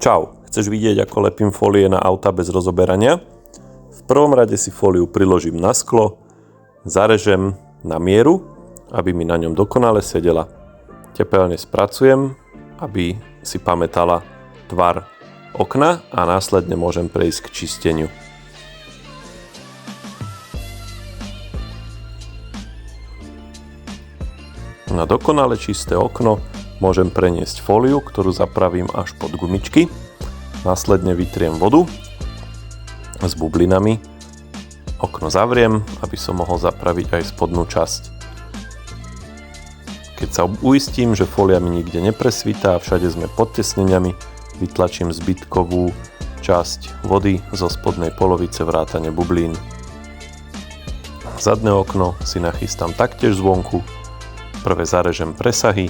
Čau, chceš vidieť, ako lepím fólie na auta bez rozoberania? V prvom rade si fóliu priložím na sklo, zarežem na mieru, aby mi na ňom dokonale sedela. Tepelne spracujem, aby si pamätala tvar okna a následne môžem prejsť k čisteniu. Na dokonale čisté okno môžem preniesť fóliu, ktorú zapravím až pod gumičky. Následne vytriem vodu s bublinami. Okno zavriem, aby som mohol zapraviť aj spodnú časť. Keď sa uistím, že fólia mi nikde nepresvitá a všade sme pod tesneniami, vytlačím zbytkovú časť vody zo spodnej polovice vrátane bublín. Zadné okno si nachystám taktiež zvonku. Prvé zarežem presahy,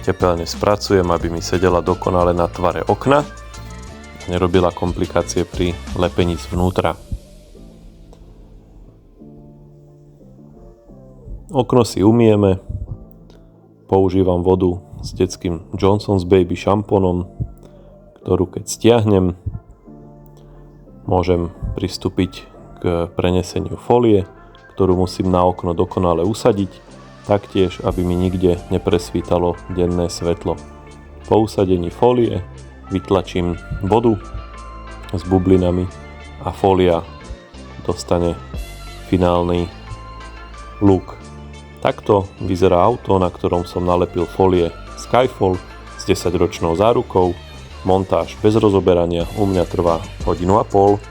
tepelne spracujem, aby mi sedela dokonale na tvare okna a nerobila komplikácie pri lepení zvnútra. Okno si umieme, používam vodu s detským Johnson's Baby šampónom, ktorú keď stiahnem, môžem pristúpiť k preneseniu fólie, ktorú musím na okno dokonale usadiť, taktiež, aby mi nikde nepresvítalo denné svetlo. Po usadení fólie vytlačím vodu s bublinami a fólia dostane finálny look. Takto vyzerá auto, na ktorom som nalepil fólie Skyfall s 10-ročnou zárukou. Montáž bez rozoberania u mňa trvá 1,5 hodiny.